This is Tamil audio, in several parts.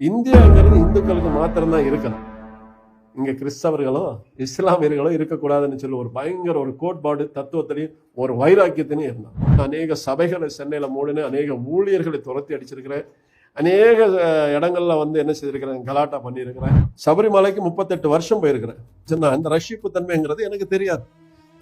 இந்தியாங்கிறது இந்துக்களுக்கு மாத்திரம்தான் இருக்கணும். இங்க கிறிஸ்தவர்களும் இஸ்லாமியர்களும் இருக்கக்கூடாதுன்னு சொல்லி ஒரு பயங்கர ஒரு கோட்பாடு தத்துவத்திலையும் ஒரு வைராக்கியத்திலையும் இருந்தான். அநேக சபைகளை சென்னையில மூடினேன், அநேக ஊழியர்களை துரத்தி அடிச்சிருக்கிறேன், அநேக இடங்கள்ல என்ன செய்திருக்கிறேன், கலாட்டா பண்ணியிருக்கிறேன். சபரிமலைக்கு 38 வருஷம் போயிருக்கிறேன். அந்த ரஷிப்பு தன்மைங்கிறது எனக்கு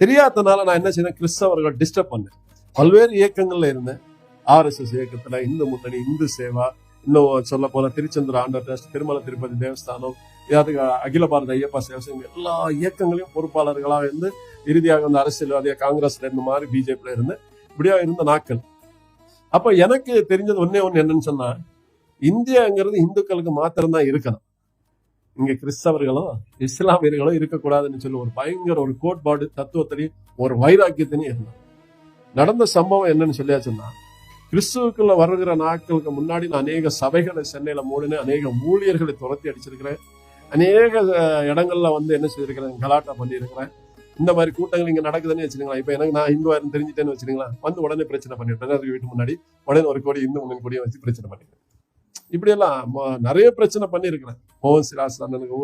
தெரியாதனால நான் என்ன செய்தேன், கிறிஸ்தவர்கள் டிஸ்டர்ப் பண்ணேன். பல்வேறு இயக்கங்கள்ல இருந்தேன். RSS இயக்கத்துல, இந்து முன்னணி, இந்து சேவா, இன்னும் சொல்ல போல திருச்செந்தூர் ஆண்டவர் ட்ரஸ்ட், திருமல திருப்பதி தேவஸ்தானம், அகில பாரத ஐயப்பா சேவசங்க, எல்லா இயக்கங்களையும் பொறுப்பாளர்களாக இருந்து இறுதியாக அரசியல்வாதியா காங்கிரஸ்ல இருந்த மாதிரி பிஜேபியில இருந்து இப்படியா இருந்த நாட்கள். அப்ப எனக்கு தெரிஞ்சது ஒன்னே என்னன்னு சொன்னா, இந்தியாங்கிறது இந்துக்களுக்கு மாத்திரம்தான் இருக்கணும். இங்க கிறிஸ்தவர்களும் இஸ்லாமியர்களும் இருக்கக்கூடாதுன்னு சொல்லி ஒரு பயங்கர ஒரு கோட்பாடு தத்துவத்திலையும் ஒரு வைராக்கியத்திலையும் இருந்தான். நடந்த சம்பவம் என்னன்னு சொல்லியாச்சுன்னா, கிறிஸ்துவுக்குள்ள வருகிற நாட்களுக்கு முன்னாடி நான் அநேக சபைகளை சென்னையில மூடினேன், அநேக ஊழியர்களை துரத்தி அடிச்சிருக்கிறேன், அநேக இடங்கள்ல என்ன செய்திருக்கிறேன், கலாட்டா பண்ணியிருக்கிறேன். இந்த மாதிரி கூட்டங்கள் இங்க நடக்குதுன்னு வச்சுக்கலாம். இப்ப எனக்கு நான் இந்துவாயிரம் தெரிஞ்சுட்டேன்னு வச்சுக்கலாம், உடனே பிரச்சனை பண்ணிவிட்டேன். அதுக்கு வீட்டு முன்னாடி உடனே ஒரு கோடி இந்து முன்னணி கொடியை வச்சு பிரச்சனை பண்ணிக்கிறேன். இப்படி எல்லாம் நிறைய பிரச்சனை பண்ணியிருக்கிறேன். மோகன் சிராஸ் அண்ணனுக்கு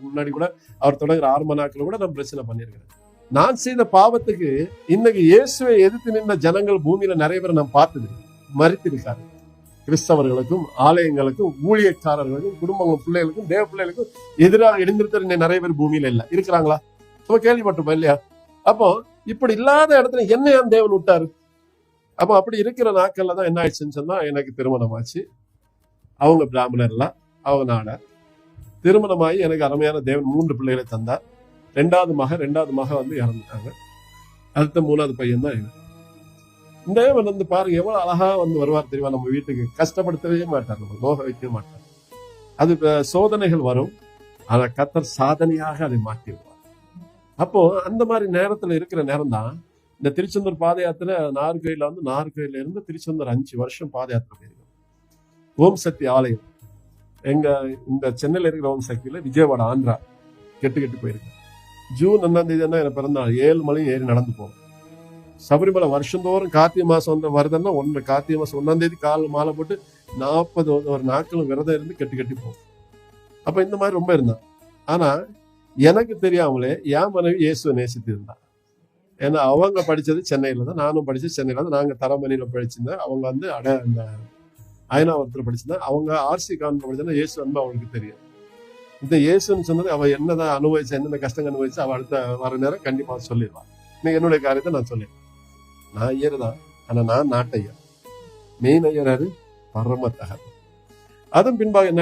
முன்னாடி கூட அவர் தொடங்குற ஆரம்ப நாட்கள் கூட நான் பிரச்சனை பண்ணியிருக்கிறேன். நான் செய்த பாவத்துக்கு இன்னைக்கு இயேசுவை எதிர்த்து நின்ற ஜனங்கள் பூமியில நிறைய பேர் நான் பார்த்தது மறித்திருக்காரு. கிறிஸ்தவர்களுக்கும் ஆலயங்களுக்கும் ஊழியக்காரர்களுக்கும் குடும்பங்களும் பிள்ளைகளுக்கும் தேவ பிள்ளைகளுக்கும் எதிராக எழுந்திருத்த நிறைய பேர் பூமியில இல்ல இருக்கிறாங்களா? கேள்விப்பட்டிருப்போம் இல்லையா? அப்போ இப்படி இல்லாத இடத்துல என்ன ஏன் தேவன் விட்டாரு? அப்போ அப்படி இருக்கிற நாட்கள்ல தான் என்ன ஆயிடுச்சுன்னு சொன்னா, எனக்கு திருமணம் ஆச்சு. அவங்க பிராமணர்லாம், அவங்க நாடார். திருமணமாகி எனக்கு அருமையான தேவன் 3 பிள்ளைகளை தந்தார். ரெண்டாவது மக இறந்துட்டாங்க. அடுத்த 3வது பையன் தான் இவன். இந்த தேவன் பாருங்க எவ்வளவு அழகா வருவார் தெரியுமா? நம்ம வீட்டுக்கு கஷ்டப்படுத்தவே மாட்டார், நம்ம நோக வைக்கவே மாட்டார். அது சோதனைகள் வரும், ஆனா கர்த்தர் சாதனையாக அதை மாற்றிடுவார். அப்போ அந்த மாதிரி நேரத்துல இருக்கிற நேரம் தான் இந்த திருச்செந்தூர் பாத யாத்திரை. நாகர்கோயில இருந்து திருச்செந்தூர் 5 வருஷம் பாத யாத்திரை போயிருக்கோம். ஓம் சக்தி ஆலயம் எங்க இந்த சென்னையில இருக்கிற ஓம் சக்தியில விஜயவாடா ஆந்திரா கெட்டு போயிருக்கேன். ஜூன் 1ஆம் தேதி தான் எனக்கு பிறந்தாள். 7 மலையும் ஏறி நடந்து போகும். சபரிமலை வருஷந்தோறும் கார்த்திகை மாசம் வருதுன்னா கார்த்திகை மாசம் 1ஆம் தேதி கால மாலை போட்டு 40 நாட்களும் விரதம் இருந்து கெட்டி போகும். அப்ப இந்த மாதிரி ரொம்ப இருந்தான். ஆனா எனக்கு தெரியாமலே என் மனைவி இயேசுவை நேசித்து இருந்தா. ஏன்னா அவங்க படிச்சது சென்னையில தான், நானும் படிச்சது சென்னையில தான். நாங்க தரமணியில படிச்சிருந்தேன், அவங்க இந்த அயனாவரத்துல படிச்சிருந்தேன். அவங்க RC கான்வென்ட்ல படிச்சா இயேசு அவங்களுக்கு தெரியும். இந்த இயேசுன்னு சொன்னது அவ என்னதான் அனுபவிச்சா, என்னென்ன கஷ்டங்கள் அனுபவிச்சா அவ அடுத்த வர நேரம் கண்டிப்பா சொல்லிடுவான். நீங்க என்னுடைய காரியத்தை நான் சொல்லிடுறேன். நான் ஐயர் தான், ஆனா நான் நாட்டையர். மெயின் ஐயராரு பரம தகவல். அதன் பின்பாக என்ன